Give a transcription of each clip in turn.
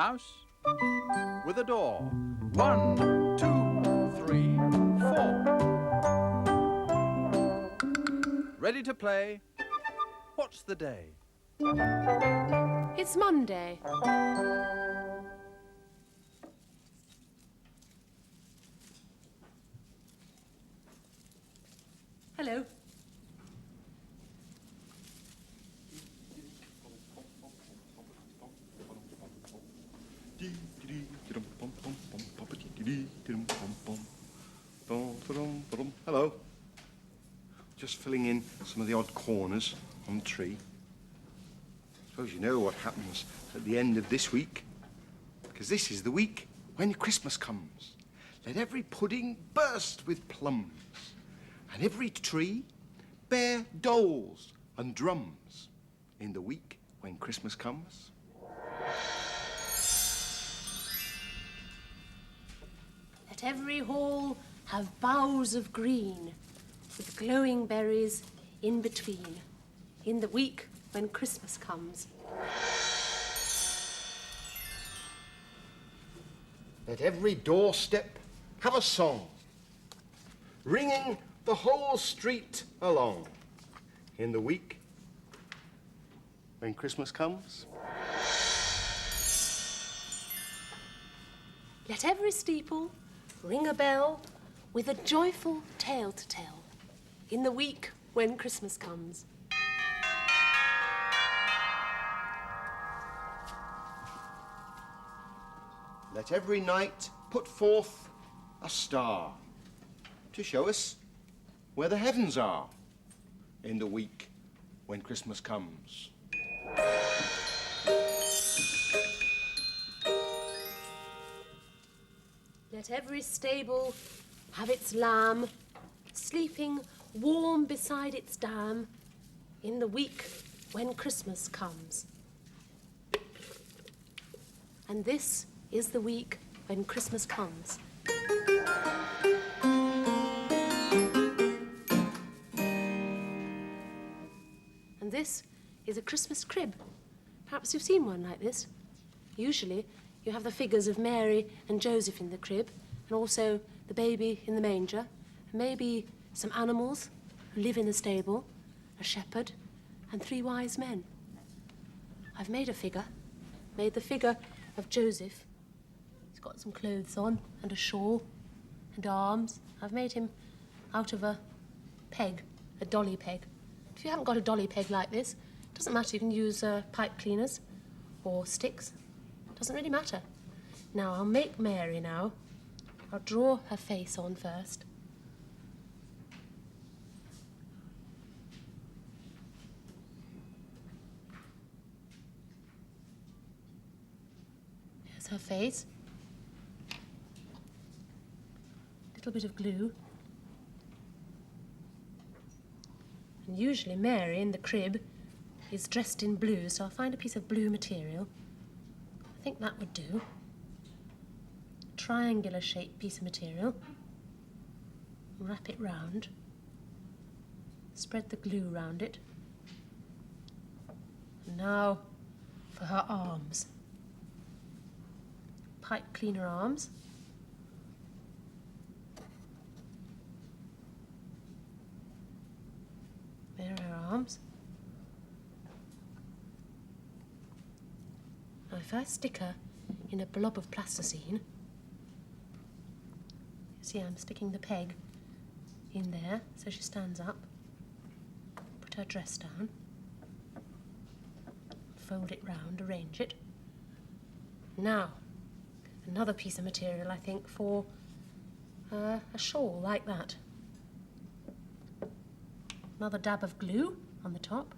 house with a door. 1, 2, 3, 4. Ready to play? What's the day? It's Monday. Hello. Hello. Just filling in some of the odd corners on the tree. Suppose you know what happens at the end of this week, because this is the week when Christmas comes. Let every pudding burst with plums, and every tree bear dolls and drums in the week when Christmas comes. Let every hall have boughs of green, with glowing berries in between, in the week when Christmas comes. Let every doorstep have a song, ringing the whole street along, in the week when Christmas comes. Let every steeple ring a bell with a joyful tale to tell, in the week when Christmas comes. Let every night put forth a star to show us where the heavens are in the week when Christmas comes. Let every stable have its lamb, sleeping warm beside its dam, in the week when Christmas comes. And this is the week when Christmas comes. And this is a Christmas crib. Perhaps you've seen one like this. Usually you have the figures of Mary and Joseph in the crib, and also the baby in the manger, and maybe some animals who live in the stable, a shepherd, and 3 wise men. I've made a figure, made the figure of Joseph. He's got some clothes on and a shawl and arms. I've made him out of a peg, a dolly peg. If you haven't got a dolly peg like this, it doesn't matter, you can use pipe cleaners or sticks. It doesn't really matter. Now, I'll make Mary now. I'll draw her face on first. There's her face. Little bit of glue. And usually Mary in the crib is dressed in blue, so I'll find a piece of blue material. I think that would do. Triangular shaped piece of material. Wrap it round. Spread the glue round it. And now for her arms. Pipe cleaner arms. There are her arms. Now if I stick her in a blob of plasticine, see, I'm sticking the peg in there so she stands up. Put her dress down. Fold it round, arrange it. Now, another piece of material, I think, for a shawl like that. Another dab of glue on the top.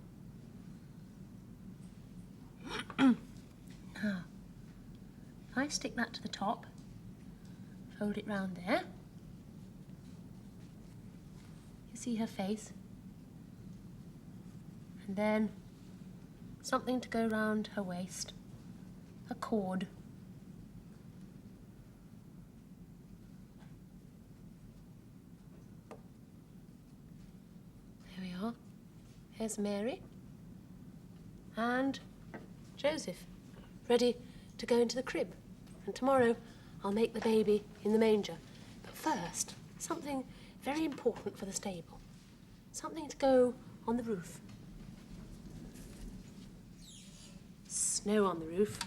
Now, if I stick that to the top, fold it round there. You see her face? And then something to go round her waist. A cord. There we are. Here's Mary. And Joseph, ready to go into the crib. And tomorrow I'll make the baby in the manger. But first, something very important for the stable. Something to go on the roof. Snow on the roof.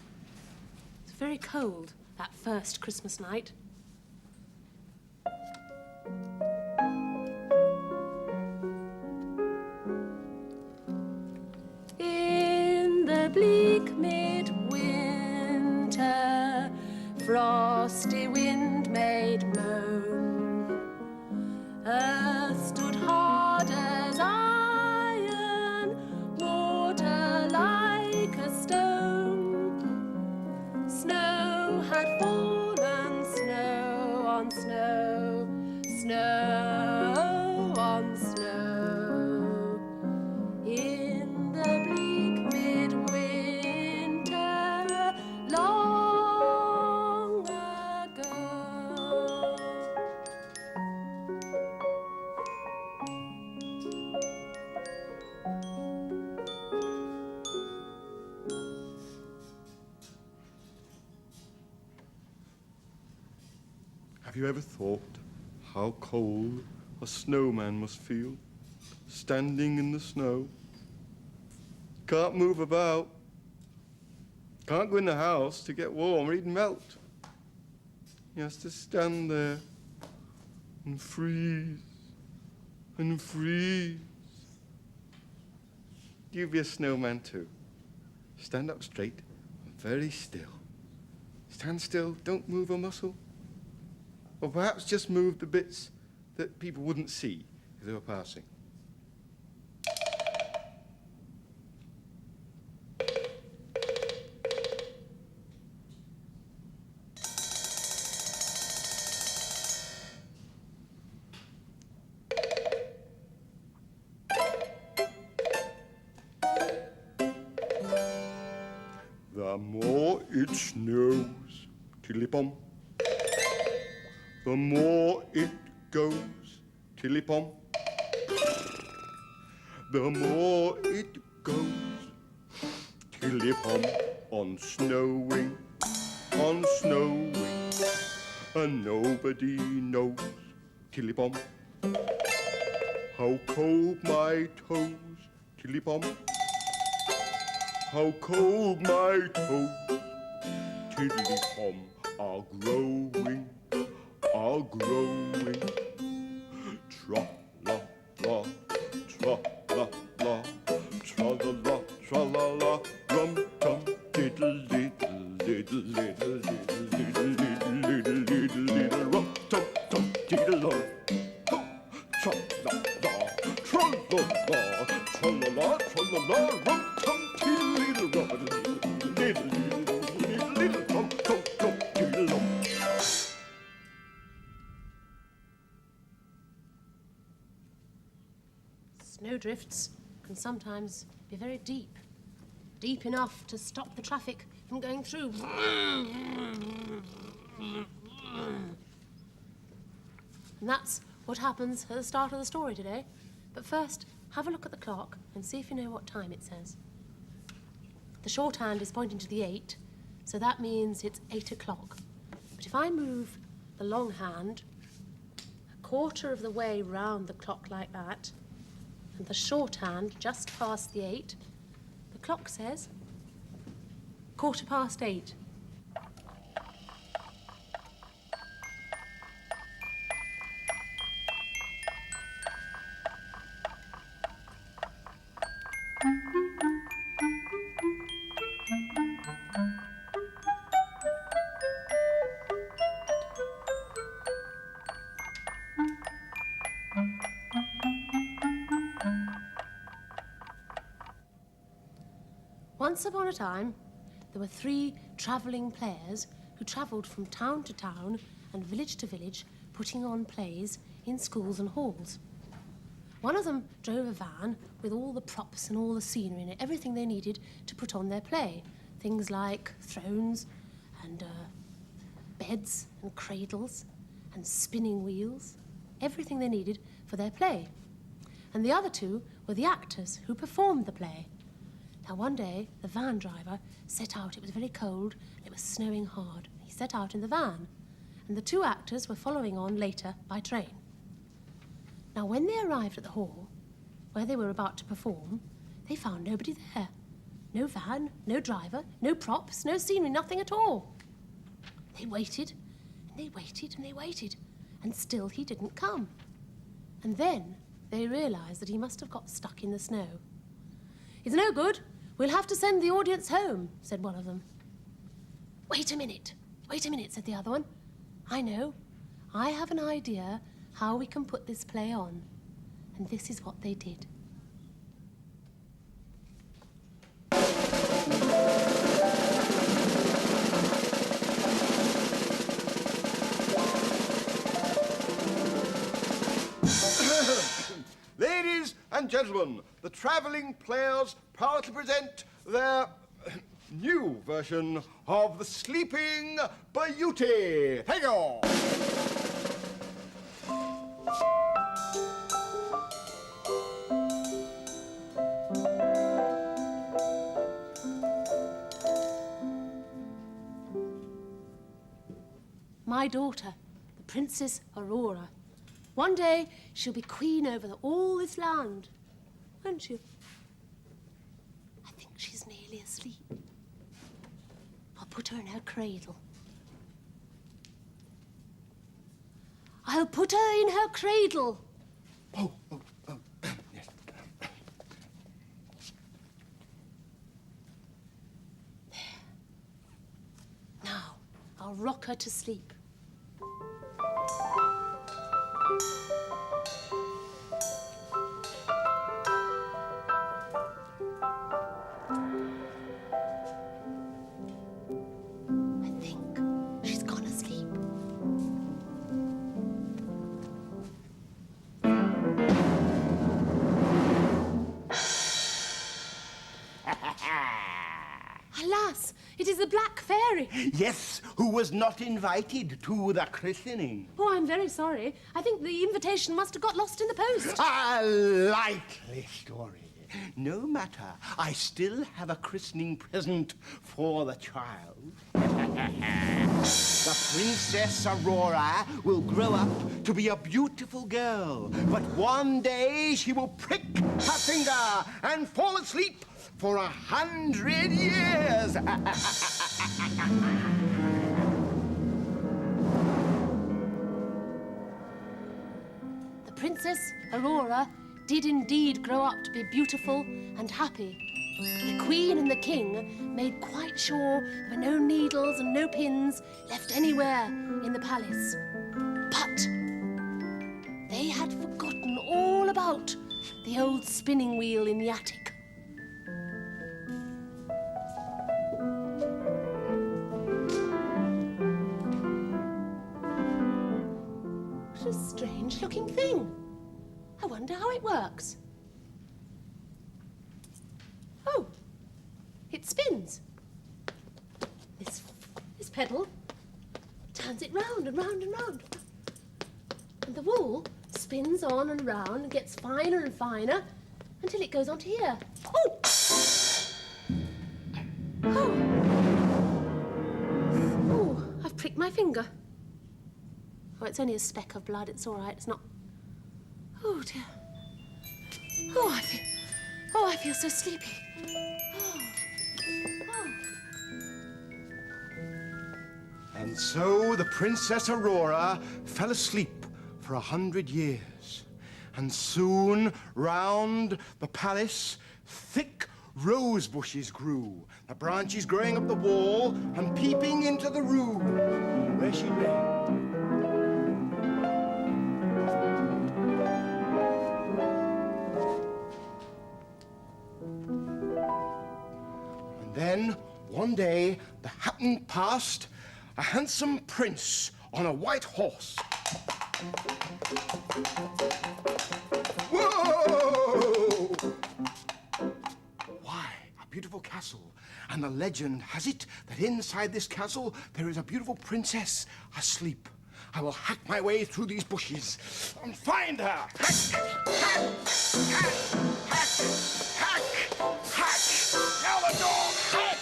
It's very cold that first Christmas night. In the bleak midwinter, frosty wind made moan. Earth stood hard as iron, water like a stone. Snow had fallen, snow on snow, snow on snow. In the bleak midwinter, long ago. Have you ever thought how cold a snowman must feel, standing in the snow? Can't move about. Can't go in the house to get warm or he'd melt. He has to stand there and freeze and freeze. You be a snowman too. Stand up straight and very still. Stand still, don't move a muscle. Or perhaps just move the bits that people wouldn't see if they were passing. The more it snows, tilly-pom, the more it goes, tilly-pom. The more it goes, tilly-pom, on snowing, and nobody knows, tilly-pom, how cold my toes, tilly-pom, how cold my toes, tilly-pom, are growing. Tra-la-la, tra-la-la, tra-la-la, tra-la-la, rum-tum, diddle-diddle-diddle-diddle-diddle-diddle-diddle-diddle, rum-tum-tum, diddle-lum. Tra-la-la, tra-la-la, tra-la-la, tra-la-la, rum-tum, diddle-diddle-diddle-diddle-diddle-diddle, rum-tum-tum, diddle-lum. Snowdrifts can sometimes be very deep. Deep enough to stop the traffic from going through. And that's what happens at the start of the story today. But first, have a look at the clock and see if you know what time it says. The shorthand is pointing to the 8, so that means it's 8 o'clock. But if I move the long hand a quarter of the way round the clock like that, and the shorthand just past the 8, the clock says 8:15. Once upon a time, there were 3 travelling players who travelled from town to town and village to village, putting on plays in schools and halls. One of them drove a van with all the props and all the scenery in it, everything they needed to put on their play. Things like thrones and beds and cradles and spinning wheels, everything they needed for their play. And the other 2 were the actors who performed the play. Now, one day, the van driver set out. It was very cold, and it was snowing hard. He set out in the van, and the two actors were following on later by train. Now, when they arrived at the hall, where they were about to perform, they found nobody there. No van, no driver, no props, no scenery, nothing at all. They waited, and they waited, and they waited, and still he didn't come. And then they realised that he must have got stuck in the snow. "It's no good. We'll have to send the audience home," said one of them. Wait a minute, said the other one. "I know. I have an idea how we can put this play on." And this is what they did. Ladies and gentlemen, the travelling players proudly present their new version of The Sleeping Beauty. Thank you. My daughter, the Princess Aurora. One day, she'll be queen over all this land, won't she? I think she's nearly asleep. I'll put her in her cradle. I'll put her in her cradle. Oh, yes. There. Now, I'll rock her to sleep. I think she's gone asleep. Alas, it is the Black Fairy. Yes, who was not invited to the christening. Oh, I'm very sorry. I think the invitation must have got lost in the post. A likely story. No matter, I still have a christening present for the child. The Princess Aurora will grow up to be a beautiful girl, but one day she will prick her finger and fall asleep for 100 years. The Princess Aurora did indeed grow up to be beautiful and happy. The Queen and the King made quite sure there were no needles and no pins left anywhere in the palace. But they had forgotten all about the old spinning wheel in the attic. What a strange-looking thing. I wonder how it works. Oh, it spins. This pedal turns it round and round and round. And the wool spins on and round and gets finer and finer until it goes onto here. Oh! Oh! Oh, I've pricked my finger. Oh, it's only a speck of blood. It's all right. It's not... Oh, dear. Oh, I feel so sleepy. Oh. And so the Princess Aurora fell asleep for 100 years. And soon round the palace, thick rose bushes grew, the branches growing up the wall and peeping into the room where she lay. Then, one day, there happened past a handsome prince on a white horse. Whoa! Why, a beautiful castle. And the legend has it that inside this castle there is a beautiful princess asleep. I will hack my way through these bushes and find her. Hack, hack, hack, hack, hack, hack. Commodore Heck!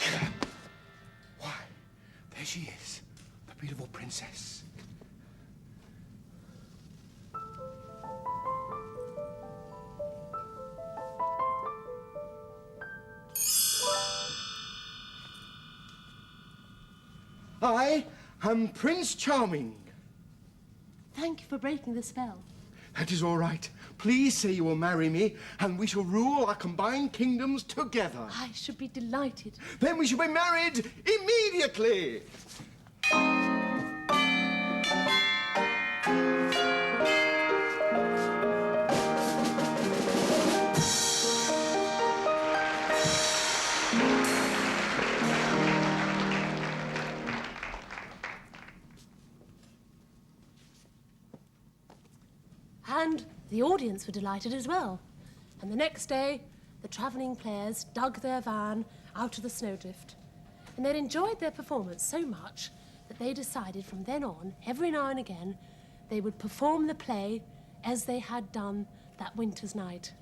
Why, there she is, the beautiful princess. I am Prince Charming. Thank you for breaking the spell. That is all right. Please say you will marry me, and we shall rule our combined kingdoms together. I should be delighted. Then we shall be married immediately. And the audience were delighted as well. And the next day, the travelling players dug their van out of the snowdrift. And they'd enjoyed their performance so much that they decided from then on, every now and again, they would perform the play as they had done that winter's night.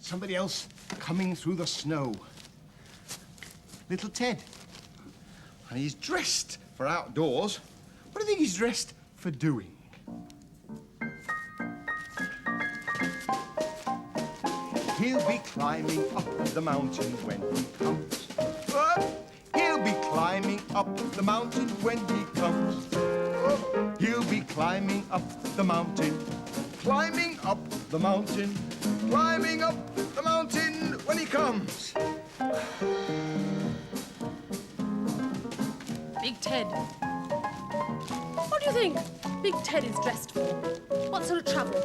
Somebody else coming through the snow. Little Ted. And he's dressed for outdoors. What do you think he's dressed for doing? He'll be climbing up the mountain when he comes. He'll be climbing up the mountain when he comes. He'll be climbing up the mountain, climbing up the mountain, climbing up the mountain when he comes. Big Ted. What do you think Big Ted is dressed for? What sort of travel?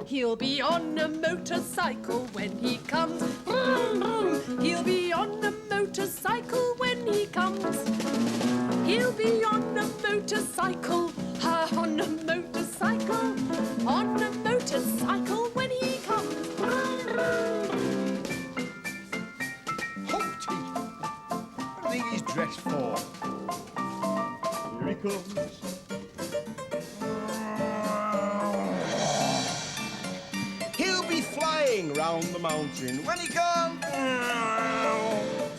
He'll be on a motorcycle when he comes. He'll be on a motorcycle when he comes. He'll be on a motorcycle, on a motorcycle, on a motorcycle when he comes. Humpty! What do you think he's dressed for? Here he comes. He'll be flying round the mountain when he comes.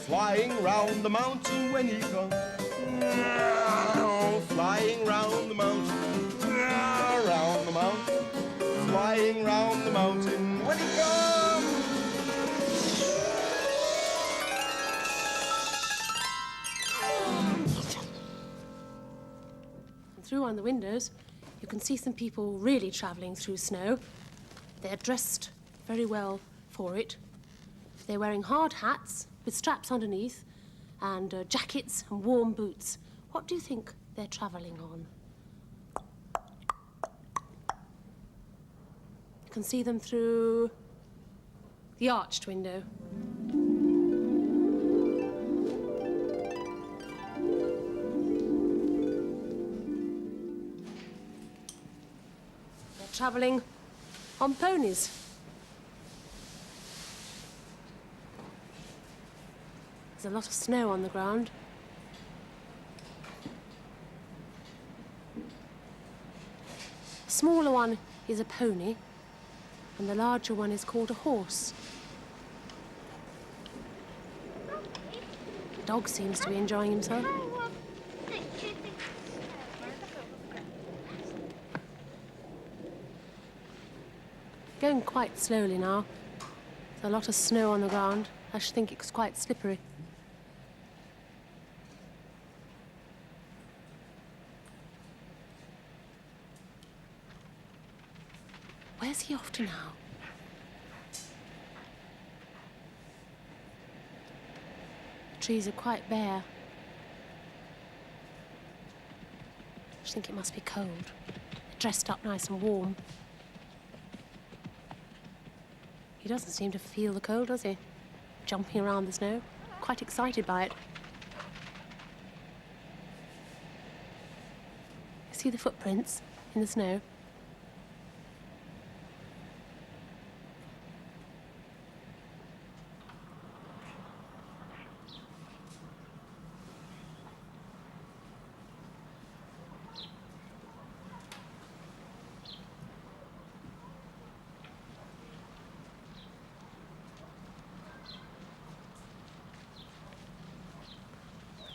Flying round the mountain when he comes. Flying round the mountain, round the mountain, flying round the mountain when he comes. And through one of the windows, you can see some people really travelling through snow. They're dressed very well for it. They're wearing hard hats with straps underneath and jackets and warm boots. What do you think they're travelling on? You can see them through the arched window. They're travelling on ponies. There's a lot of snow on the ground. The smaller one is a pony, and the larger one is called a horse. The dog seems to be enjoying himself. Going quite slowly now. There's a lot of snow on the ground. I should think it's quite slippery. Where's he off to now? The trees are quite bare. I just think it must be cold. They're dressed up nice and warm. He doesn't seem to feel the cold, does he? Jumping around the snow, quite excited by it. He's See the footprints in the snow?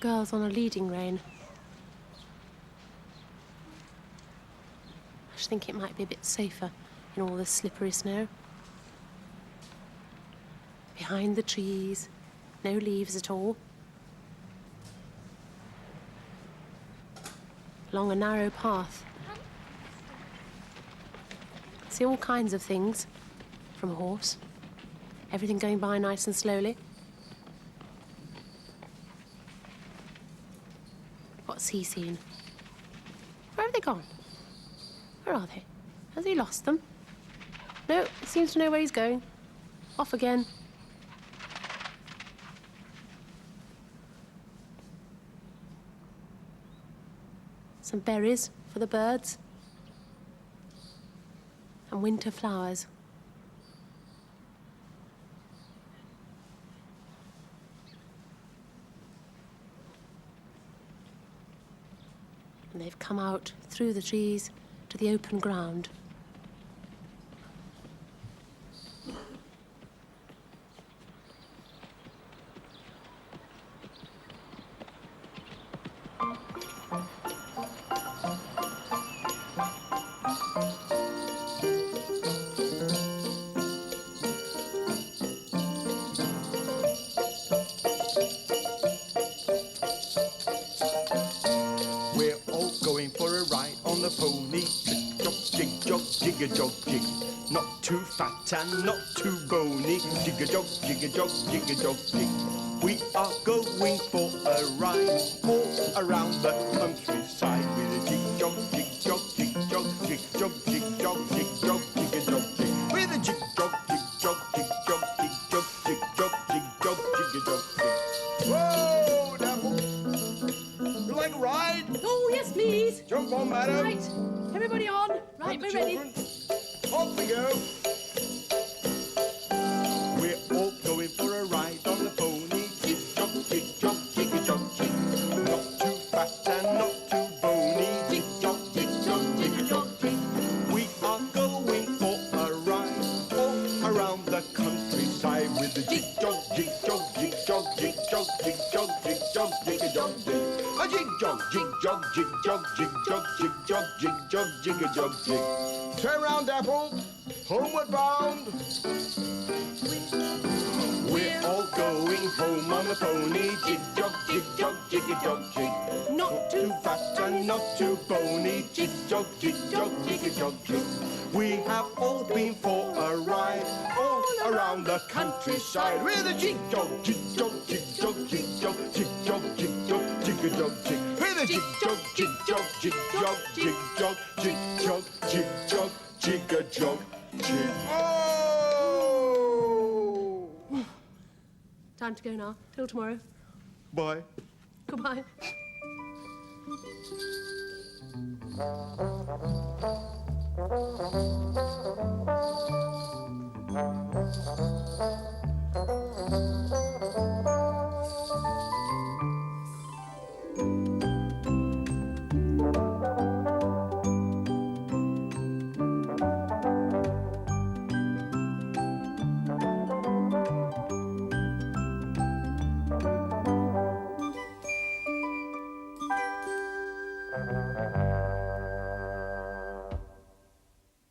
The girl's on a leading rein. I just think it might be a bit safer in all this slippery snow. Behind the trees, no leaves at all. Along a narrow path. See all kinds of things from a horse. Everything going by nice and slowly. What's he seen? Where have they gone? Where are they? Has he lost them? No, he seems to know where he's going. Off again. Some berries for the birds. And winter flowers. And they've come out through the trees to the open ground. We're all going for a ride on the pony. Jig-jog, jig-a-jog, jig. Not too fat and not too bony. Jig-a-jog, jig-a-jog, jig-a-jog, jig. We are going for a ride all around the countryside with a jig-jog, jig-jog, jig-jog, jig-jog, jig-jog, jig-jog, jig-a-jog, jig. With a jig-jog, jig-jog, jig-jog, jig-jog, jig-jog, jig-jog, jig-a-jog, jig. Whoa, Dapple! You like a ride? Oh, yes, please. Jump on, madam. Right, everybody on. Right, Put we're the ready. children. Off we go. We're all going for a ride on the pony. Jig-jog, jig-jog, jig-a-jog, jig. Not too fat and not too bony. Jig-jog, jig-jog, jig-a-jog, jig. We are going for a ride all around the countryside with the jig-jog, jig-jog, jig-jog, jig-jog, jig-jog, jig-jog, jig-a-jog, jig. A jig-jog, jig-jog, jig-jog, jig-jog, jig-jog, jig-jog, jig-a-jog, jig. Turn round, Apple. Homeward bound. We're all going home on the pony. Jig-jog, jig-jog, jig-a-jog, jig. Not too fat and not too bony. Jig-jog, jig-jog, jig-a-jog, jig. We have all been for a ride all around the countryside with a jig-jog, jig-jog, jig-jog, jig-jog, jig-jog, jig-jog, jig-a-jog, jig. With a jig-jog, jig-jog, jig-jog, jig-jog, jig-jog, jig-jog, jig-a-jog, jig. Oh! Time to go now. Till tomorrow. Bye. Goodbye.